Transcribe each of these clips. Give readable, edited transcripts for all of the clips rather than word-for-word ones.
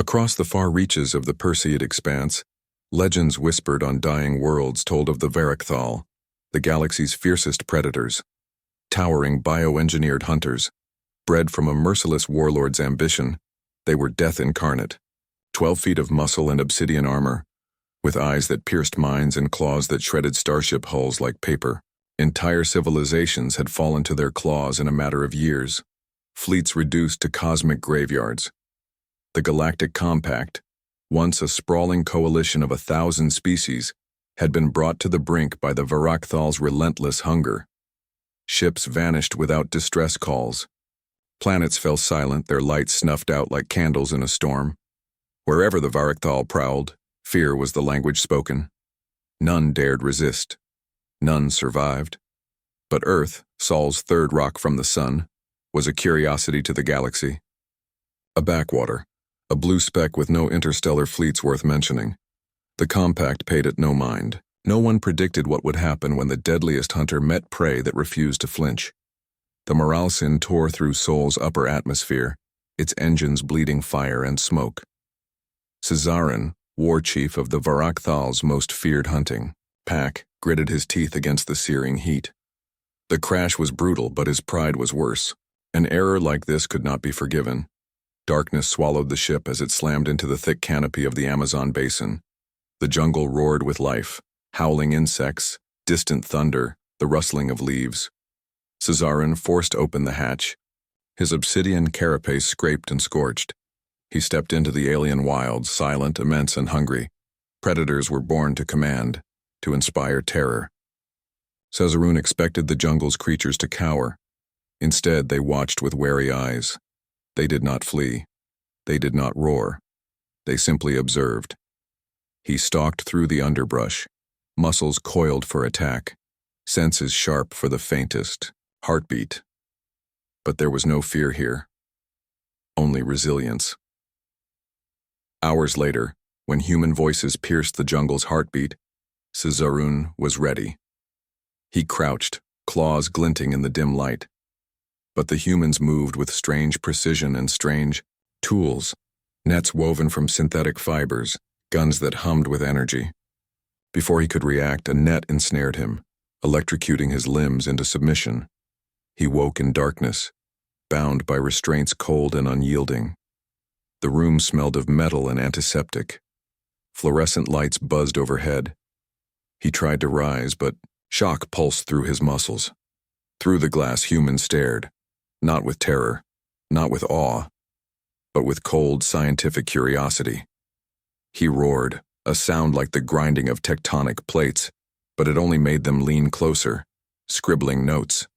Across the far reaches of the Perseid expanse, legends whispered on dying worlds told of the Varachthal, the galaxy's fiercest predators. Towering bioengineered hunters, bred from a merciless warlord's ambition, they were death incarnate. 12 feet of muscle and obsidian armor, with eyes that pierced minds and claws that shredded starship hulls like paper. Entire civilizations had fallen to their claws in a matter of years, fleets reduced to cosmic graveyards. The Galactic Compact, once a sprawling coalition of 1,000 species, had been brought to the brink by the Varachthal's relentless hunger. Ships vanished without distress calls. Planets fell silent, their lights snuffed out like candles in a storm. Wherever the Varachthal prowled, fear was the language spoken. None dared resist. None survived. But Earth, Sol's third rock from the sun, was a curiosity to the galaxy. A backwater, a blue speck with no interstellar fleets worth mentioning. The Compact paid it no mind. No one predicted what would happen when the deadliest hunter met prey that refused to flinch. The Moralsin tore through Sol's upper atmosphere, its engines bleeding fire and smoke. Caesarin, war chief of the Varachthal's most feared hunting pack, gritted his teeth against the searing heat. The crash was brutal, but his pride was worse. An error like this could not be forgiven. Darkness swallowed the ship as it slammed into the thick canopy of the Amazon basin. The jungle roared with life, howling insects, distant thunder, the rustling of leaves. Caesarin forced open the hatch. His obsidian carapace scraped and scorched. He stepped into the alien wilds, silent, immense, and hungry. Predators were born to command, to inspire terror. Caesarin expected the jungle's creatures to cower. Instead, they watched with wary eyes. They did not flee. They did not roar. They simply observed. He stalked through the underbrush, muscles coiled for attack, senses sharp for the faintest heartbeat. But there was no fear here, only resilience. Hours later, when human voices pierced the jungle's heartbeat, Caesarin was ready. He crouched, claws glinting in the dim light. But the humans moved with strange precision and strange tools, nets woven from synthetic fibers, guns that hummed with energy. Before he could react, a net ensnared him, electrocuting his limbs into submission. He woke in darkness, bound by restraints cold and unyielding. The room smelled of metal and antiseptic. Fluorescent lights buzzed overhead. He tried to rise, but shock pulsed through his muscles. Through the glass, humans stared, not with terror, not with awe, but with cold scientific curiosity. He roared, a sound like the grinding of tectonic plates, but it only made them lean closer, scribbling notes.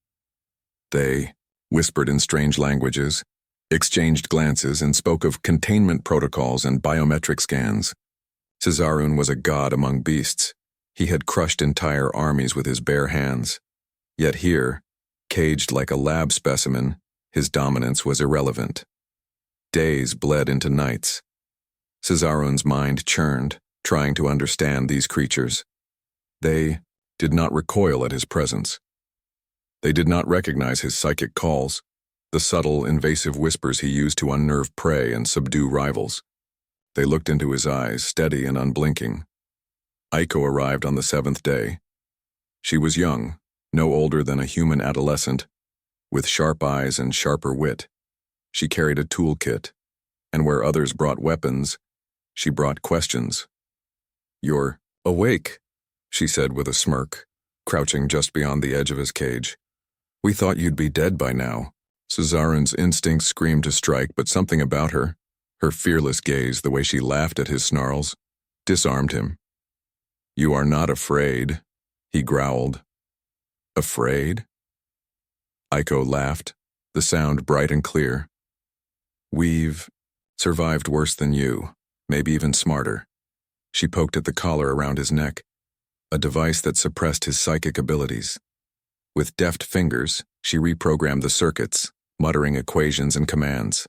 They whispered in strange languages, exchanged glances, and spoke of containment protocols and biometric scans. Caesarin was a god among beasts. He had crushed entire armies with his bare hands. Yet here, caged like a lab specimen, his dominance was irrelevant. Days bled into nights. Caesarin's mind churned, trying to understand these creatures. They did not recoil at his presence. They did not recognize his psychic calls, the subtle, invasive whispers he used to unnerve prey and subdue rivals. They looked into his eyes, steady and unblinking. Aiko arrived on the 7th day. She was young, no older than a human adolescent, with sharp eyes and sharper wit. She carried a toolkit, and where others brought weapons, she brought questions. "You're awake," she said with a smirk, crouching just beyond the edge of his cage. "We thought you'd be dead by now." Caesarin's instincts screamed to strike, but something about her, her fearless gaze, the way she laughed at his snarls, disarmed him. "You are not afraid," he growled. "Afraid?" Aiko laughed, the sound bright and clear. "We've survived worse than you, maybe even smarter." She poked at the collar around his neck, a device that suppressed his psychic abilities. With deft fingers, she reprogrammed the circuits, muttering equations and commands.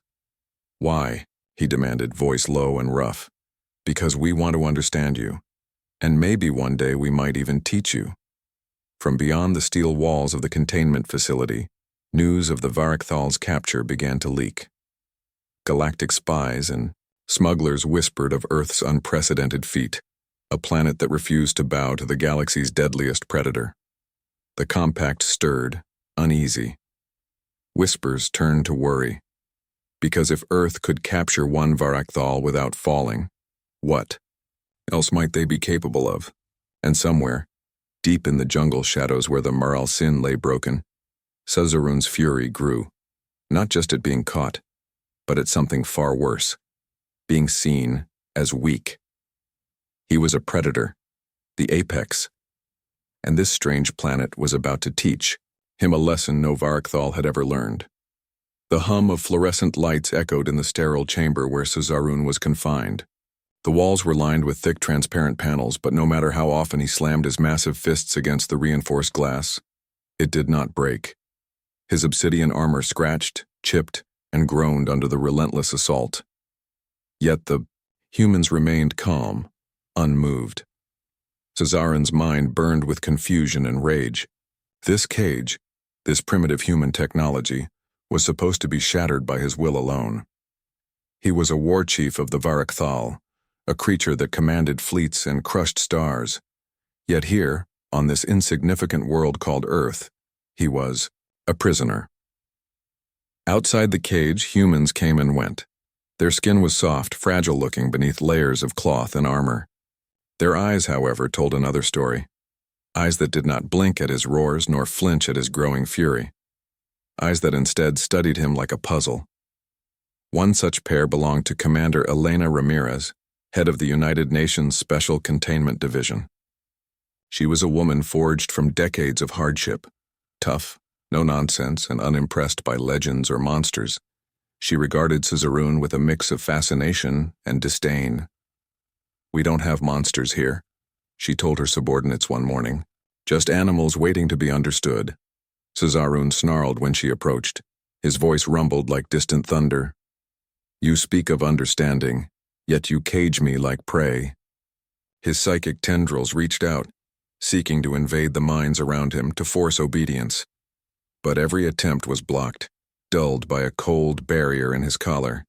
"Why?" he demanded, voice low and rough. "Because we want to understand you. And maybe one day we might even teach you." From beyond the steel walls of the containment facility, news of the Varachthal's capture began to leak. Galactic spies and Smugglers whispered of Earth's unprecedented feat, a planet that refused to bow to the galaxy's deadliest predator. The compact stirred, uneasy. Whispers turned to worry. Because if Earth could capture one Varakthal without falling, what else might they be capable of? And somewhere, deep in the jungle shadows where the Maral Sin lay broken, Suzerain's fury grew, not just at being caught, but at something far worse, being seen as weak. He was a predator, the apex, and this strange planet was about to teach him a lesson no Varakthal had ever learned. The hum of fluorescent lights echoed in the sterile chamber where Suzerain was confined. The walls were lined with thick, transparent panels, but no matter how often he slammed his massive fists against the reinforced glass, it did not break. His obsidian armor scratched, chipped, and groaned under the relentless assault. Yet the humans remained calm, unmoved. Suzerain's mind burned with confusion and rage. This cage, this primitive human technology, was supposed to be shattered by his will alone. He was a war chief of the Varakthal, a creature that commanded fleets and crushed stars. Yet here, on this insignificant world called Earth, he was a prisoner. Outside the cage, humans came and went. Their skin was soft, fragile-looking beneath layers of cloth and armor. Their eyes, however, told another story. Eyes that did not blink at his roars nor flinch at his growing fury. Eyes that instead studied him like a puzzle. One such pair belonged to Commander Elena Ramirez, head of the United Nations Special Containment Division. She was a woman forged from decades of hardship, tough, no-nonsense, and unimpressed by legends or monsters. She regarded Suzerain with a mix of fascination and disdain. "We don't have monsters here," she told her subordinates one morning. "Just animals waiting to be understood." Suzerain snarled when she approached. His voice rumbled like distant thunder. "You speak of understanding, yet you cage me like prey." His psychic tendrils reached out, seeking to invade the minds around him, to force obedience. But every attempt was blocked, dulled by a cold barrier in his collar.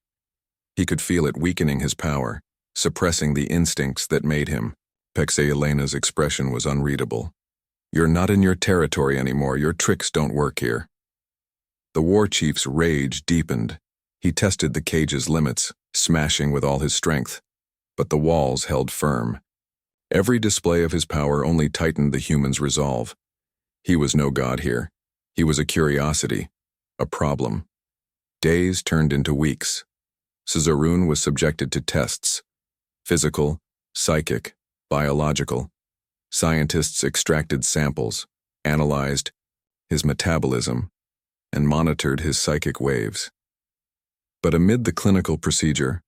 He could feel it weakening his power, suppressing the instincts that made him. Pexe Elena's expression was unreadable. "You're not in your territory anymore. Your tricks don't work here." The war chief's rage deepened. He tested the cage's limits, smashing with all his strength. But the walls held firm. Every display of his power only tightened the human's resolve. He was no god here. He was a curiosity, a problem. Days turned into weeks. Suzerain was subjected to tests. Physical, psychic, biological. Scientists extracted samples, analyzed his metabolism, and monitored his psychic waves. But amid the clinical procedure,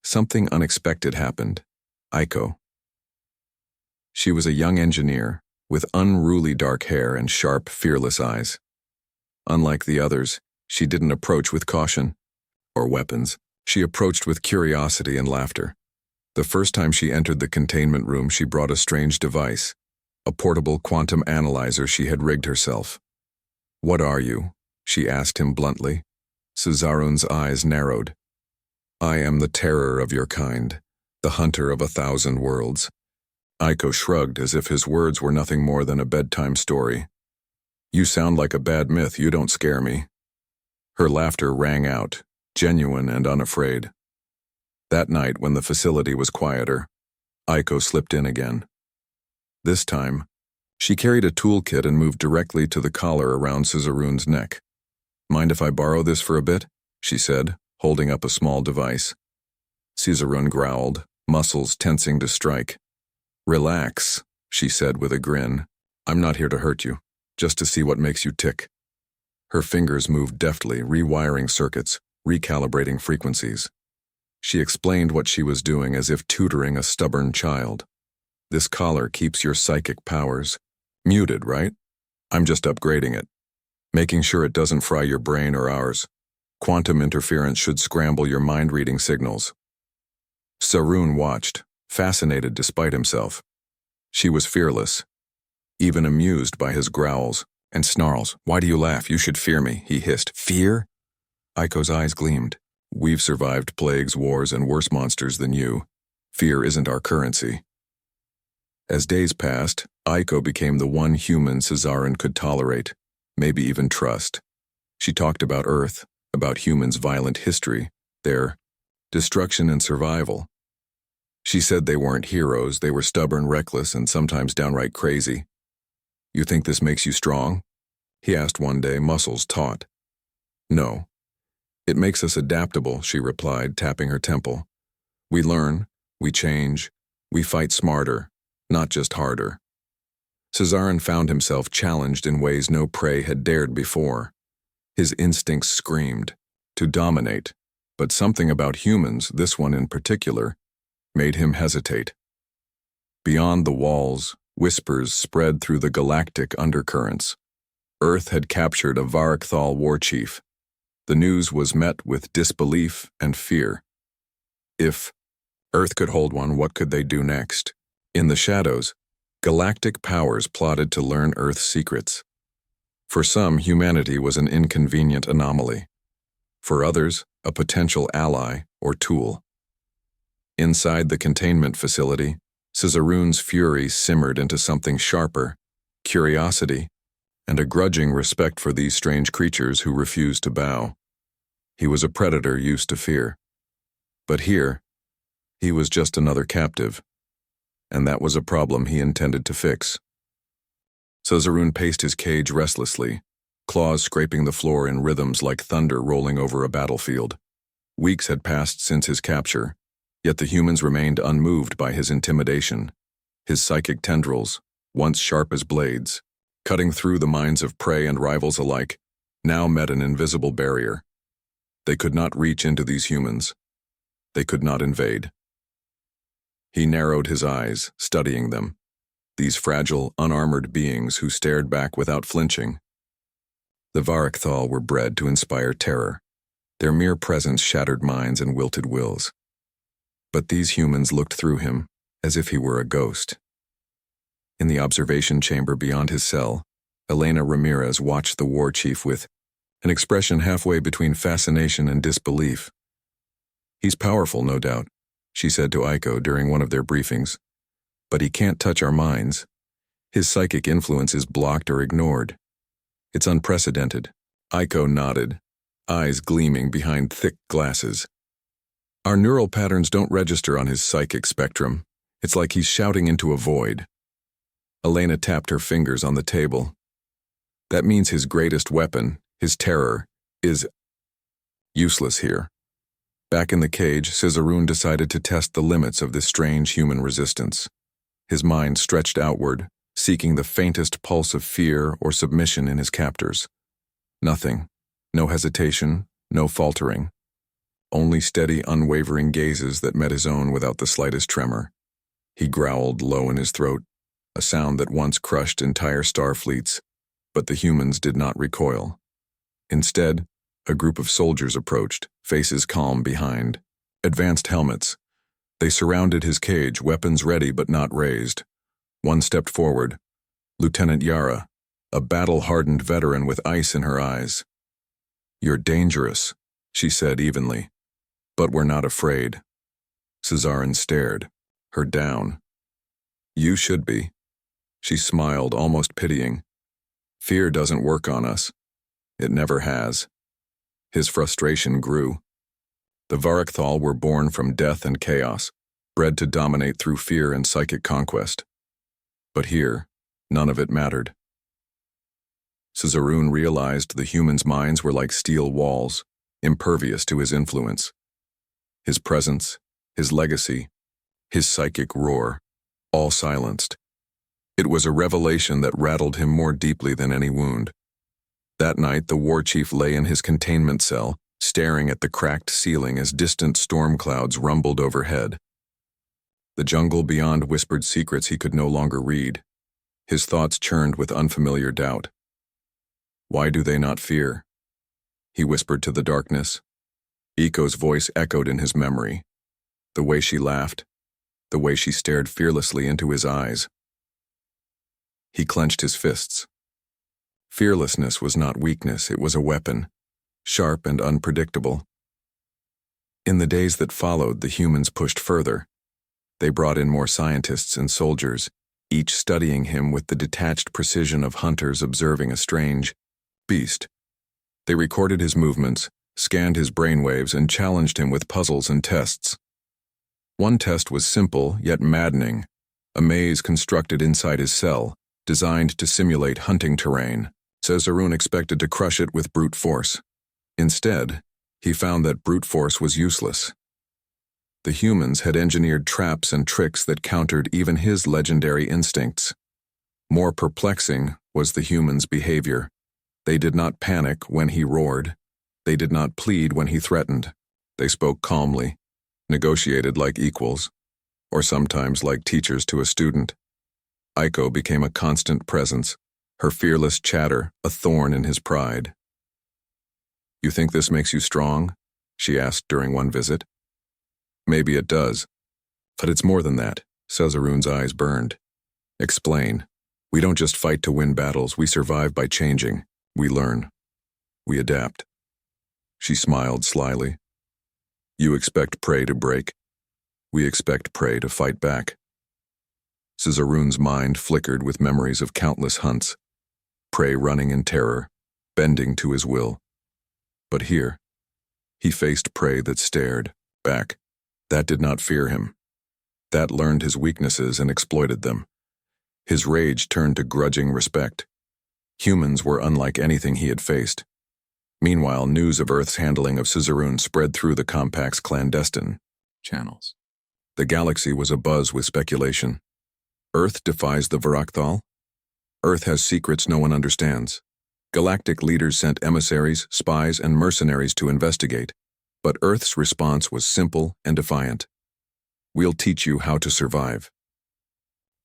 something unexpected happened. Aiko. She was a young engineer with unruly dark hair and sharp, fearless eyes. Unlike the others, she didn't approach with caution or weapons. She approached with curiosity and laughter. The first time she entered the containment room, she brought a strange device, a portable quantum analyzer she had rigged herself. "What are you?" she asked him bluntly. Suzerain's eyes narrowed. "I am the terror of your kind, the hunter of 1,000 worlds." Aiko shrugged as if his words were nothing more than a bedtime story. "You sound like a bad myth. You don't scare me." Her laughter rang out, genuine and unafraid. That night, when the facility was quieter, Aiko slipped in again. This time, she carried a toolkit and moved directly to the collar around Suzerain's neck. "Mind if I borrow this for a bit?" she said, holding up a small device. Suzerain growled, muscles tensing to strike. "Relax," she said with a grin. "I'm not here to hurt you, just to see what makes you tick." Her fingers moved deftly, rewiring circuits, recalibrating frequencies. She explained what she was doing as if tutoring a stubborn child. "This collar keeps your psychic powers muted, right? I'm just upgrading it, making sure it doesn't fry your brain or ours. Quantum interference should scramble your mind-reading signals." Suzerain watched, fascinated despite himself. She was fearless, even amused by his growls and snarls. "Why do you laugh? You should fear me," he hissed. "Fear?" Aiko's eyes gleamed. We've survived plagues, wars, and worse monsters than you. Fear isn't our currency. As days passed, Aiko became the one human Cesarin could tolerate, maybe even trust. She talked about Earth, about humans' violent history, their destruction and survival. She said they weren't heroes, they were stubborn, reckless, and sometimes downright crazy. "You think this makes you strong?" he asked one day, muscles taut. "No. It makes us adaptable," she replied, tapping her temple. "We learn, we change, we fight smarter, not just harder." Cesarin found himself challenged in ways no prey had dared before. His instincts screamed, to dominate, but something about humans, this one in particular, made him hesitate. Beyond the walls, whispers spread through the galactic undercurrents. Earth had captured a Varakthal war chief. The news was met with disbelief and fear. If Earth could hold one, what could they do next? In the shadows, galactic powers plotted to learn Earth's secrets. For some, humanity was an inconvenient anomaly. For others, a potential ally or tool. Inside the containment facility, Cesaroon's fury simmered into something sharper, curiosity, and a grudging respect for these strange creatures who refused to bow. He was a predator used to fear. But here, he was just another captive, and that was a problem he intended to fix. Cesaroon paced his cage restlessly, claws scraping the floor in rhythms like thunder rolling over a battlefield. Weeks had passed since his capture, yet the humans remained unmoved by his intimidation. His psychic tendrils, once sharp as blades, cutting through the minds of prey and rivals alike, now met an invisible barrier. They could not reach into these humans. They could not invade. He narrowed his eyes, studying them, these fragile, unarmored beings who stared back without flinching. The Varakthal were bred to inspire terror. Their mere presence shattered minds and wilted wills. But these humans looked through him, as if he were a ghost. In the observation chamber beyond his cell, Elena Ramirez watched the war chief with an expression halfway between fascination and disbelief. "He's powerful, no doubt," she said to Aiko during one of their briefings. "But he can't touch our minds. His psychic influence is blocked or ignored. It's unprecedented." Aiko nodded, eyes gleaming behind thick glasses. "Our neural patterns don't register on his psychic spectrum. It's like he's shouting into a void." Elena tapped her fingers on the table. "That means his greatest weapon, his terror, is useless here." Back in the cage, Cesaroon decided to test the limits of this strange human resistance. His mind stretched outward, seeking the faintest pulse of fear or submission in his captors. Nothing. No hesitation, no faltering. Only steady, unwavering gazes that met his own without the slightest tremor. He growled low in his throat, a sound that once crushed entire star fleets, but the humans did not recoil. Instead, a group of soldiers approached, faces calm behind. Advanced helmets. They surrounded his cage, weapons ready but not raised. One stepped forward. Lieutenant Yara, a battle-hardened veteran with ice in her eyes. "You're dangerous," she said evenly. "But we're not afraid." Cesarin stared, her down. "You should be." She smiled, almost pitying. "Fear doesn't work on us. It never has." His frustration grew. The Varakthal were born from death and chaos, bred to dominate through fear and psychic conquest. But here, none of it mattered. Cesaroon realized the humans' minds were like steel walls, impervious to his influence. His presence, his legacy, his psychic roar, all silenced. It was a revelation that rattled him more deeply than any wound. That night, the war chief lay in his containment cell, staring at the cracked ceiling as distant storm clouds rumbled overhead. The jungle beyond whispered secrets he could no longer read. His thoughts churned with unfamiliar doubt. "Why do they not fear?" he whispered to the darkness. Eiko's voice echoed in his memory. The way she laughed, the way she stared fearlessly into his eyes. He clenched his fists. Fearlessness was not weakness, it was a weapon, sharp and unpredictable. In the days that followed, the humans pushed further. They brought in more scientists and soldiers, each studying him with the detached precision of hunters observing a strange beast. They recorded his movements, scanned his brainwaves, and challenged him with puzzles and tests. One test was simple yet maddening, a maze constructed inside his cell, designed to simulate hunting terrain. Caesarun expected to crush it with brute force. Instead, he found that brute force was useless. The humans had engineered traps and tricks that countered even his legendary instincts. More perplexing was the humans' behavior. They did not panic when he roared. They did not plead when he threatened. They spoke calmly, negotiated like equals, or sometimes like teachers to a student. Aiko became a constant presence, her fearless chatter a thorn in his pride. "You think this makes you strong?" she asked during one visit. "Maybe it does, but it's more than that." Caesarun's eyes burned. "Explain. We don't just fight to win battles, we survive by changing. We learn. We adapt." She smiled slyly. "You expect prey to break. We expect prey to fight back." Caesarun's mind flickered with memories of countless hunts, prey running in terror, bending to his will. But here, he faced prey that stared back. That did not fear him. That learned his weaknesses and exploited them. His rage turned to grudging respect. Humans were unlike anything he had faced. Meanwhile, news of Earth's handling of Caesarun spread through the Compact's clandestine channels. The galaxy was abuzz with speculation. Earth defies the Varakthal? Earth has secrets no one understands. Galactic leaders sent emissaries, spies, and mercenaries to investigate, but Earth's response was simple and defiant. "We'll teach you how to survive."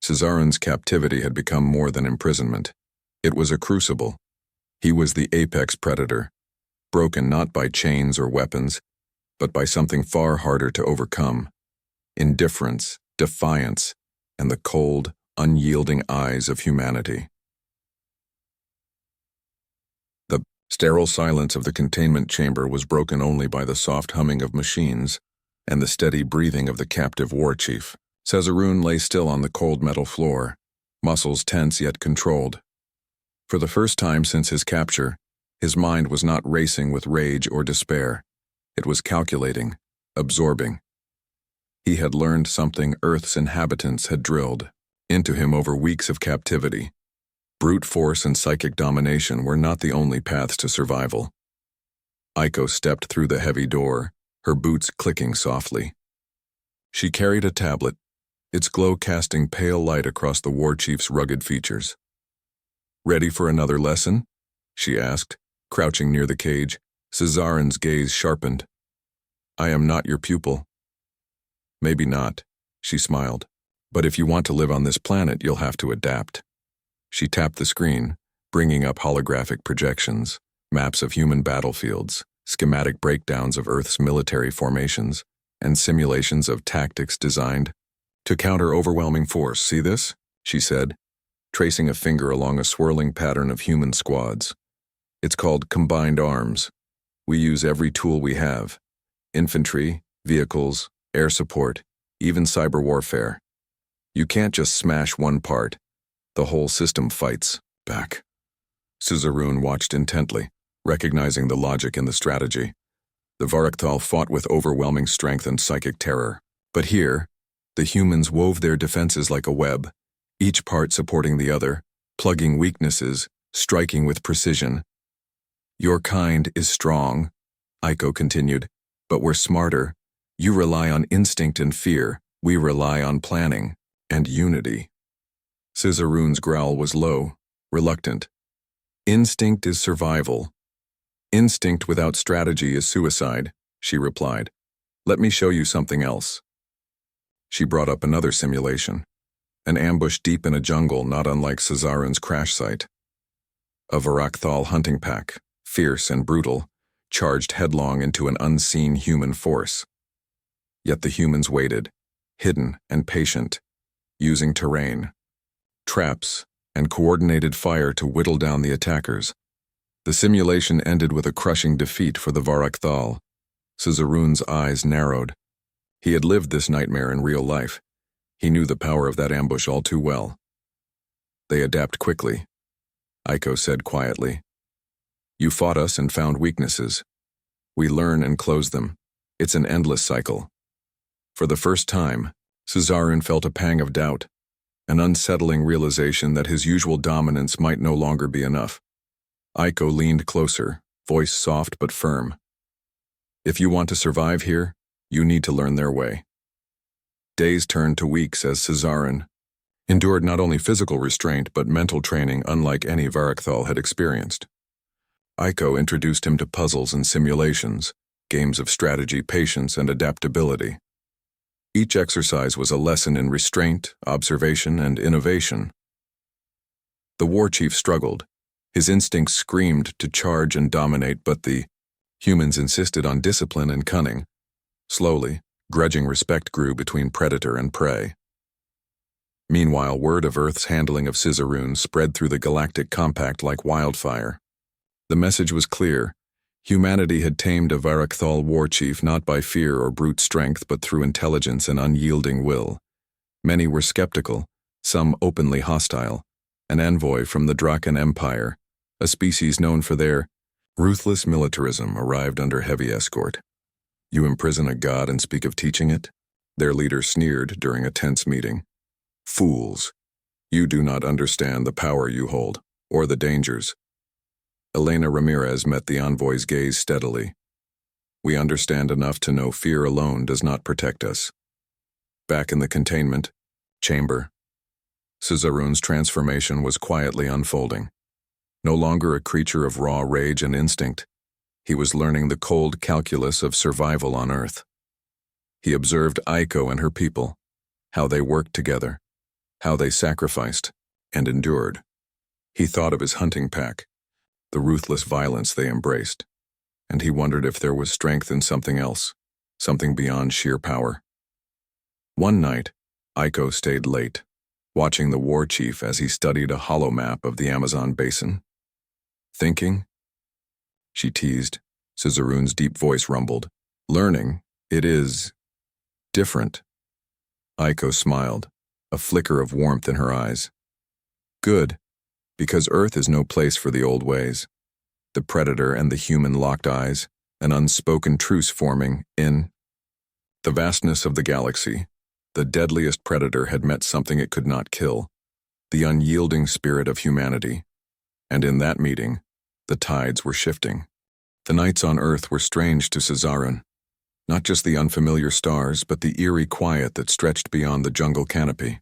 Caesarun's captivity had become more than imprisonment. It was a crucible. He was the apex predator, broken not by chains or weapons, but by something far harder to overcome: indifference, defiance, and the cold, unyielding eyes of humanity. The sterile silence of the containment chamber was broken only by the soft humming of machines and the steady breathing of the captive war chief. Caesarun lay still on the cold metal floor, muscles tense yet controlled. For the first time since his capture, his mind was not racing with rage or despair. It was calculating, absorbing. He had learned something Earth's inhabitants had drilled into him over weeks of captivity. Brute force and psychic domination were not the only paths to survival. Aiko stepped through the heavy door, her boots clicking softly. She carried a tablet, its glow casting pale light across the war chief's rugged features. "Ready for another lesson?" she asked, crouching near the cage. Caesarun's gaze sharpened. "I am not your pupil." "Maybe not," she smiled. "But if you want to live on this planet, you'll have to adapt." She tapped the screen, bringing up holographic projections, maps of human battlefields, schematic breakdowns of Earth's military formations, and simulations of tactics designed to counter overwhelming force. "See this?" she said, tracing a finger along a swirling pattern of human squads. "It's called combined arms. We use every tool we have: infantry, vehicles, air support, even cyber warfare. You can't just smash one part. The whole system fights back." Caesarun watched intently, recognizing the logic in the strategy. The Varakthal fought with overwhelming strength and psychic terror. But here, the humans wove their defenses like a web, each part supporting the other, plugging weaknesses, striking with precision. "Your kind is strong," Aiko continued, "but we're smarter. You rely on instinct and fear. We rely on planning and unity." Caesarun's growl was low, reluctant. "Instinct is survival. Instinct without strategy is suicide," she replied. "Let me show you something else." She brought up another simulation, an ambush deep in a jungle not unlike Caesarun's crash site. A Varakthal hunting pack, fierce and brutal, charged headlong into an unseen human force. Yet the humans waited, hidden and patient, using terrain, traps, and coordinated fire to whittle down the attackers. The simulation ended with a crushing defeat for the Varakthal. Ciceroon's eyes narrowed. He had lived this nightmare in real life. He knew the power of that ambush all too well. They adapt quickly, Aiko said quietly. You fought us and found weaknesses. We learn and close them. It's an endless cycle. For the first time, Caesarion felt a pang of doubt, an unsettling realization that his usual dominance might no longer be enough. Aiko leaned closer, voice soft but firm. If you want to survive here, you need to learn their way. Days turned to weeks as Caesarion endured not only physical restraint but mental training unlike any Varechthal had experienced. Aiko introduced him to puzzles and simulations, games of strategy, patience, and adaptability. Each exercise was a lesson in restraint, observation, and innovation. The war chief struggled. His instincts screamed to charge and dominate, but the humans insisted on discipline and cunning. Slowly, grudging respect grew between predator and prey. Meanwhile, word of Earth's handling of Ciceroon spread through the Galactic Compact like wildfire. The message was clear. Humanity had tamed a Varechthal war chief not by fear or brute strength but through intelligence and unyielding will. Many were skeptical, some openly hostile. An envoy from the Draken Empire, a species known for their ruthless militarism, arrived under heavy escort. You imprison a god and speak of teaching it? Their leader sneered during a tense meeting. Fools! You do not understand the power you hold, or the dangers. Elena Ramirez met the envoy's gaze steadily. We understand enough to know fear alone does not protect us. Back in the containment chamber, Ciceroon's transformation was quietly unfolding. No longer a creature of raw rage and instinct, he was learning the cold calculus of survival on Earth. He observed Aiko and her people, how they worked together, how they sacrificed and endured. He thought of his hunting pack, the ruthless violence they embraced, and he wondered if there was strength in something else, something beyond sheer power. One night, Aiko stayed late, watching the war chief as he studied a hollow map of the Amazon basin. Thinking? She teased. Ciceroon's deep voice rumbled. Learning, it is different. Aiko smiled, a flicker of warmth in her eyes. Good, because Earth is no place for the old ways. The predator and the human locked eyes, an unspoken truce forming in the vastness of the galaxy. The deadliest predator had met something it could not kill, the unyielding spirit of humanity. And in that meeting, the tides were shifting. The nights on Earth were strange to Caesarion. Not just the unfamiliar stars, but the eerie quiet that stretched beyond the jungle canopy.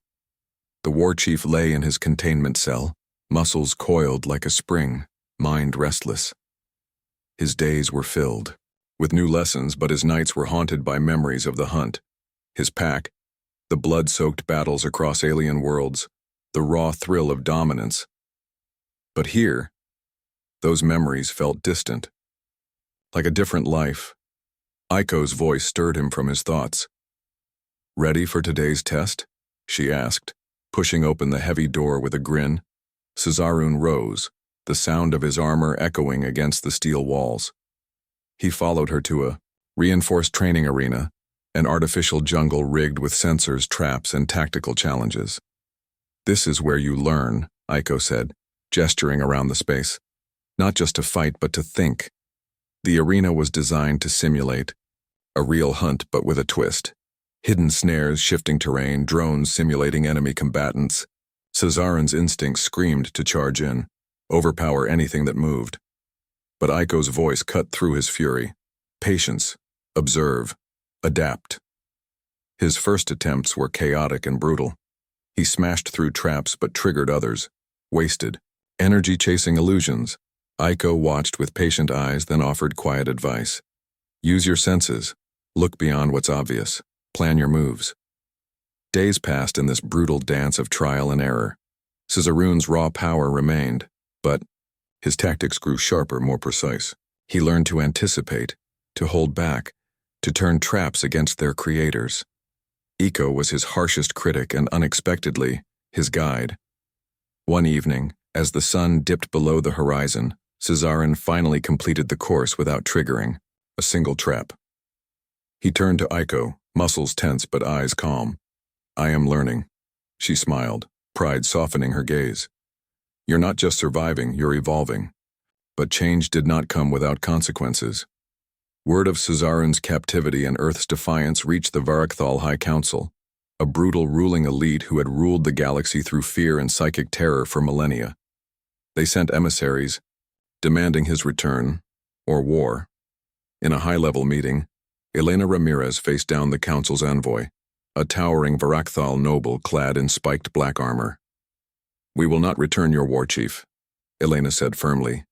The war chief lay in his containment cell, muscles coiled like a spring, mind restless. His days were filled with new lessons, but his nights were haunted by memories of the hunt, his pack, the blood-soaked battles across alien worlds, the raw thrill of dominance. But here, those memories felt distant, like a different life. Aiko's voice stirred him from his thoughts. Ready for today's test? She asked, pushing open the heavy door with a grin. Caesarion rose, the sound of his armor echoing against the steel walls. He followed her to a reinforced training arena, an artificial jungle rigged with sensors, traps, and tactical challenges. This is where you learn, Aiko said, gesturing around the space. Not just to fight, but to think. The arena was designed to simulate a real hunt, but with a twist. Hidden snares, shifting terrain, drones simulating enemy combatants. Caesarion's instincts screamed to charge in, overpower anything that moved. But Aiko's voice cut through his fury. Patience, observe, adapt. His first attempts were chaotic and brutal. He smashed through traps but triggered others, wasted, energy chasing illusions. Aiko watched with patient eyes, then offered quiet advice. Use your senses. Look beyond what's obvious. Plan your moves. Days passed in this brutal dance of trial and error. Ciceroon's raw power remained, but his tactics grew sharper, more precise. He learned to anticipate, to hold back, to turn traps against their creators. Aiko was his harshest critic and unexpectedly, his guide. One evening, as the sun dipped below the horizon, Caesarion finally completed the course without triggering a single trap. He turned to Aiko, muscles tense but eyes calm. I am learning. She smiled, pride softening her gaze. You're not just surviving, you're evolving. But change did not come without consequences. Word of Caesarion's captivity and Earth's defiance reached the Varakthal High Council, a brutal ruling elite who had ruled the galaxy through fear and psychic terror for millennia. They sent emissaries, demanding his return, or war. In a high-level meeting, Elena Ramirez faced down the council's envoy, a towering Varakthal noble clad in spiked black armor. We will not return your war chief, Elena said firmly.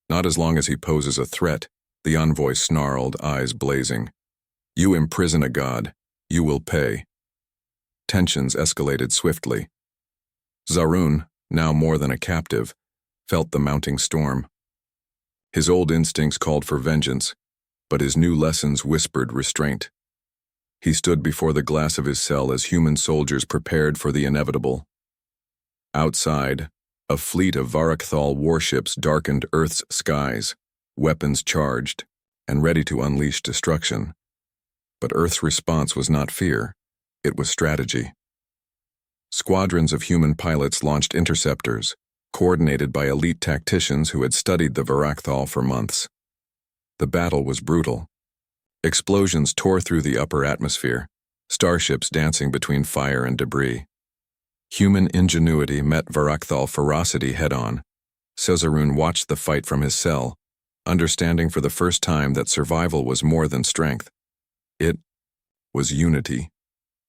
Not as long as he poses a threat, the envoy snarled, eyes blazing. You imprison a god. You will pay. Tensions escalated swiftly. Zaroon, now more than a captive, felt the mounting storm. His old instincts called for vengeance, but his new lessons whispered restraint. He stood before the glass of his cell as human soldiers prepared for the inevitable. Outside, a fleet of Varakthal warships darkened Earth's skies, weapons charged, and ready to unleash destruction. But Earth's response was not fear, it was strategy. Squadrons of human pilots launched interceptors, coordinated by elite tacticians who had studied the Varakthal for months. The battle was brutal. Explosions tore through the upper atmosphere, starships dancing between fire and debris. Human ingenuity met Varakthal ferocity head-on. Caesarune watched the fight from his cell, understanding for the first time that survival was more than strength. It was unity,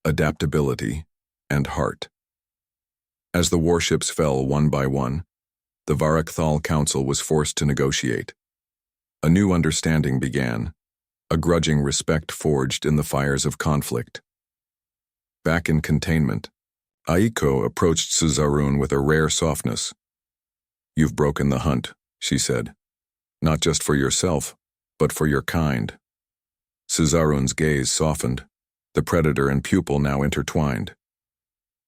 adaptability, and heart. As the warships fell one by one, the Varakthal Council was forced to negotiate. A new understanding began, a grudging respect forged in the fires of conflict. Back in containment, Aiko approached Caesarune with a rare softness. You've broken the hunt, she said. Not just for yourself, but for your kind. Caesarune's gaze softened, the predator and pupil now intertwined.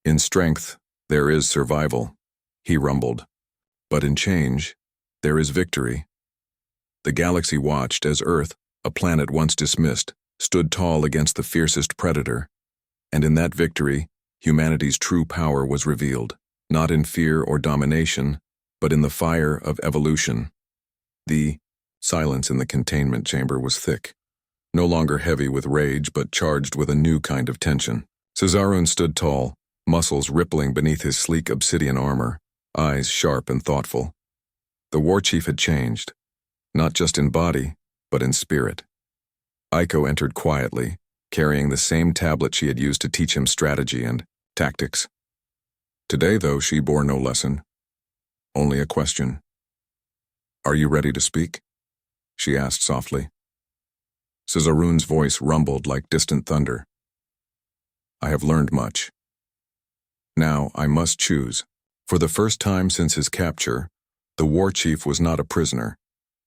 In strength, there is survival, he rumbled. But in change, there is victory. The galaxy watched as Earth, a planet once dismissed, stood tall against the fiercest predator. And in that victory, humanity's true power was revealed, not in fear or domination, but in the fire of evolution. The silence in the containment chamber was thick, no longer heavy with rage but charged with a new kind of tension. Caesarune stood tall, muscles rippling beneath his sleek obsidian armor, eyes sharp and thoughtful. The war chief had changed, not just in body, but in spirit. Aiko entered quietly, carrying the same tablet she had used to teach him strategy and tactics. Today, though, she bore no lesson, only a question. Are you ready to speak? She asked softly. Caesarune's voice rumbled like distant thunder. I have learned much. Now I must choose. For the first time since his capture, the war chief was not a prisoner.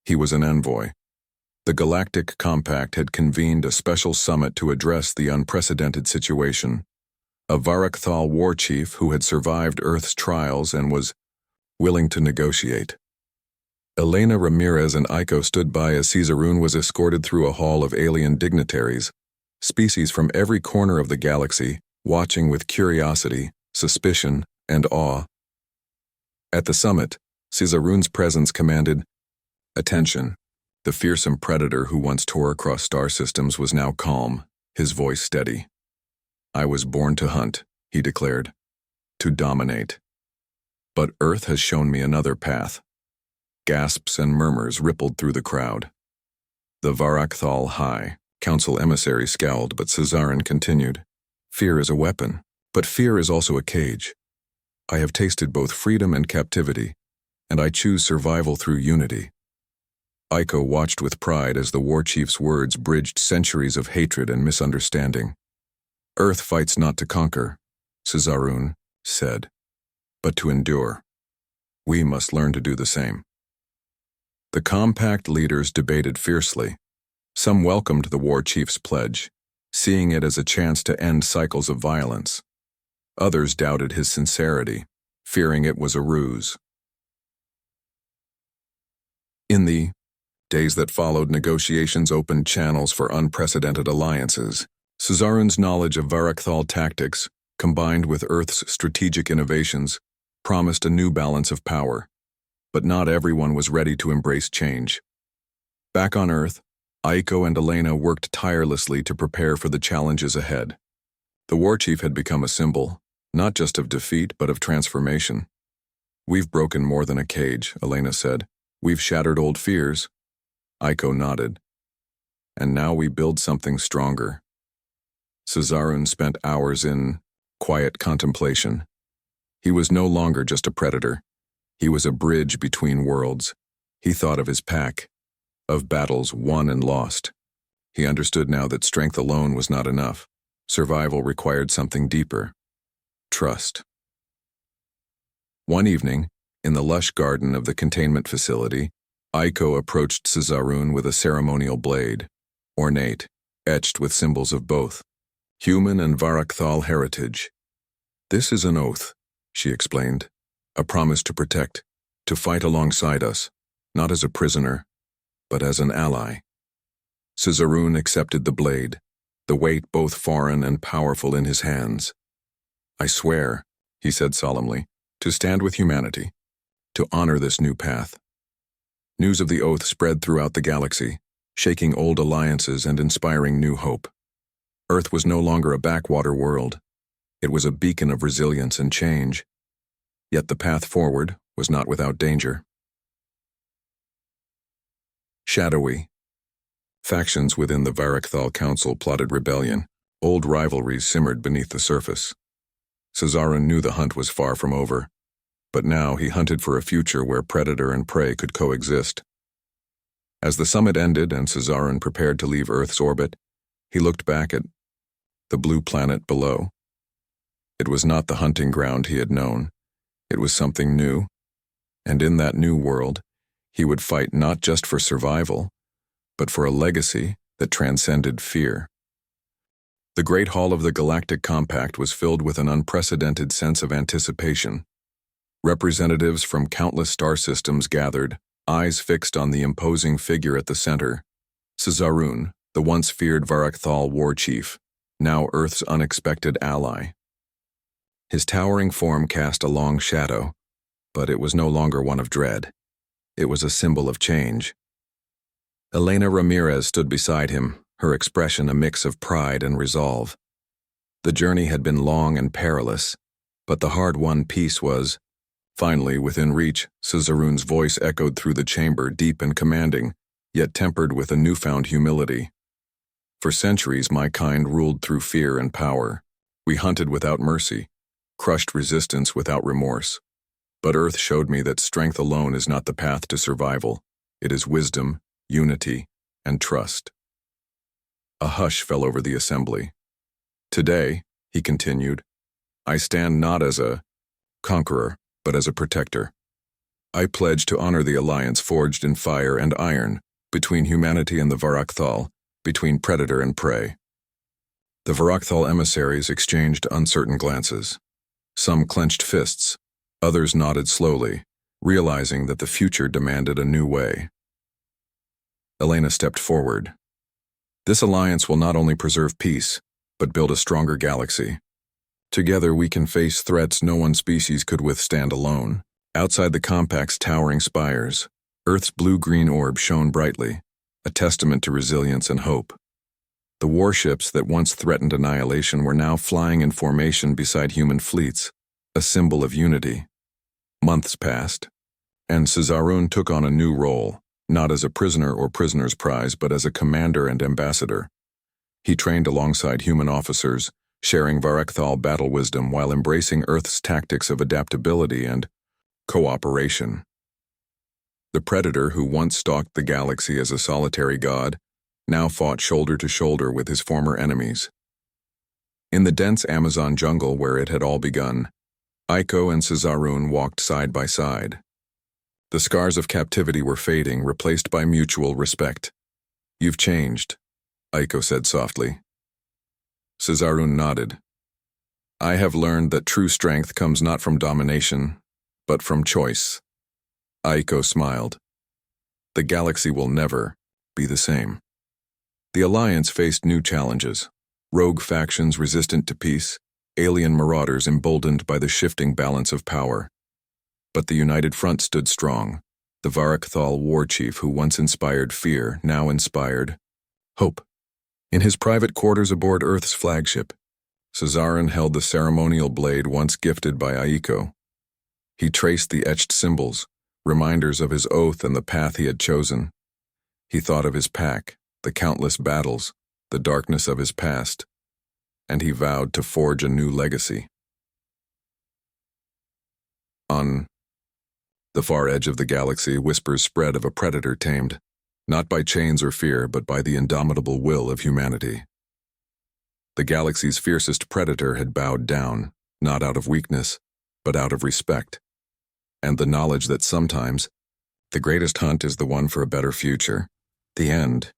He was an envoy. The Galactic Compact had convened a special summit to address the unprecedented situation. A Varakthal war chief who had survived Earth's trials and was willing to negotiate. Elena Ramirez and Aiko stood by as Caesarune was escorted through a hall of alien dignitaries, species from every corner of the galaxy, watching with curiosity, suspicion, and awe. At the summit, Caesarune's presence commanded attention. The fearsome predator who once tore across star systems was now calm, his voice steady. I was born to hunt, he declared, to dominate. But Earth has shown me another path. Gasps and murmurs rippled through the crowd. The Varakthal High Council emissary scowled, but Caesarune continued. Fear is a weapon, but fear is also a cage. I have tasted both freedom and captivity, and I choose survival through unity. Aiko watched with pride as the war chief's words bridged centuries of hatred and misunderstanding. Earth fights not to conquer, Caesarune said, but to endure. We must learn to do the same. The compact leaders debated fiercely. Some welcomed the war chief's pledge, seeing it as a chance to end cycles of violence. Others doubted his sincerity, fearing it was a ruse. In the Days that followed, negotiations opened channels for unprecedented alliances. Cesarun's knowledge of Varakthal tactics, combined with Earth's strategic innovations, promised a new balance of power. But not everyone was ready to embrace change. Back on Earth, Aiko and Elena worked tirelessly to prepare for the challenges ahead. The war chief had become a symbol, not just of defeat but of transformation. "We've broken more than a cage," Elena said. "We've shattered old fears." Aiko nodded. "And now we build something stronger." Cesarun spent hours in quiet contemplation. He was no longer just a predator. He was a bridge between worlds. He thought of his pack, of battles won and lost. He understood now that strength alone was not enough. Survival required something deeper: trust. One evening, in the lush garden of the containment facility, Aiko approached Cesarun with a ceremonial blade, ornate, etched with symbols of both human and Varakthal heritage. "This is an oath," she explained, "a promise to protect, to fight alongside us, not as a prisoner, but as an ally." Cesarun accepted the blade, the weight both foreign and powerful in his hands. "I swear," he said solemnly, "to stand with humanity, to honor this new path." News of the oath spread throughout the galaxy, shaking old alliances and inspiring new hope. Earth was no longer a backwater world. It was a beacon of resilience and change. Yet the path forward was not without danger. Shadowy. Factions within the Varakthal Council plotted rebellion. Old rivalries simmered beneath the surface. Cesarun knew the hunt was far from over, but now he hunted for a future where predator and prey could coexist. As the summit ended and Cesarun prepared to leave Earth's orbit, he looked back at the blue planet below. It was not the hunting ground he had known. It was something new, and in that new world, he would fight not just for survival, but for a legacy that transcended fear. The Great Hall of the Galactic Compact was filled with an unprecedented sense of anticipation. Representatives from countless star systems gathered, eyes fixed on the imposing figure at the center. Cesarun, the once feared Varakthal war chief, now Earth's unexpected ally. His towering form cast a long shadow, but it was no longer one of dread. It was a symbol of change. Elena Ramirez stood beside him, her expression a mix of pride and resolve. The journey had been long and perilous, but the hard-won peace was finally within reach. Cesarun's voice echoed through the chamber, deep and commanding, yet tempered with a newfound humility. "For centuries my kind ruled through fear and power. We hunted without mercy, crushed resistance without remorse. But Earth showed me that strength alone is not the path to survival. It is wisdom, unity, and trust." A hush fell over the assembly. "Today," he continued, "I stand not as a conqueror, but as a protector. I pledge to honor the alliance forged in fire and iron, between humanity and the Varakthal, between predator and prey." The Varakthal emissaries exchanged uncertain glances. Some clenched fists, others nodded slowly, realizing that the future demanded a new way. Elena stepped forward. "This alliance will not only preserve peace, but build a stronger galaxy. Together we can face threats no one species could withstand alone." Outside the compact's towering spires, Earth's blue-green orb shone brightly, a testament to resilience and hope. The warships that once threatened annihilation were now flying in formation beside human fleets, a symbol of unity. Months passed, and Cesarun took on a new role, not as a prisoner or prisoner's prize, but as a commander and ambassador. He trained alongside human officers, sharing Varakthal battle wisdom while embracing Earth's tactics of adaptability and cooperation. The predator who once stalked the galaxy as a solitary god now fought shoulder to shoulder with his former enemies. In the dense Amazon jungle where it had all begun, Aiko and Cesarun walked side by side. The scars of captivity were fading, replaced by mutual respect. "You've changed," Aiko said softly. Cesarun nodded. "I have learned that true strength comes not from domination, but from choice." Aiko smiled. The galaxy will never be the same. The Alliance faced new challenges: rogue factions resistant to peace, alien marauders emboldened by the shifting balance of power. But the United Front stood strong. The Varakthal war chief who once inspired fear now inspired hope. In his private quarters aboard Earth's flagship, Cesarin held the ceremonial blade once gifted by Aiko. He traced the etched symbols, reminders of his oath and the path he had chosen. He thought of his pack, the countless battles, the darkness of his past, and he vowed to forge a new legacy. On the far edge of the galaxy, whispers spread of a predator tamed, not by chains or fear, but by the indomitable will of humanity. The galaxy's fiercest predator had bowed down, not out of weakness, but out of respect, and the knowledge that sometimes the greatest hunt is the one for a better future. The end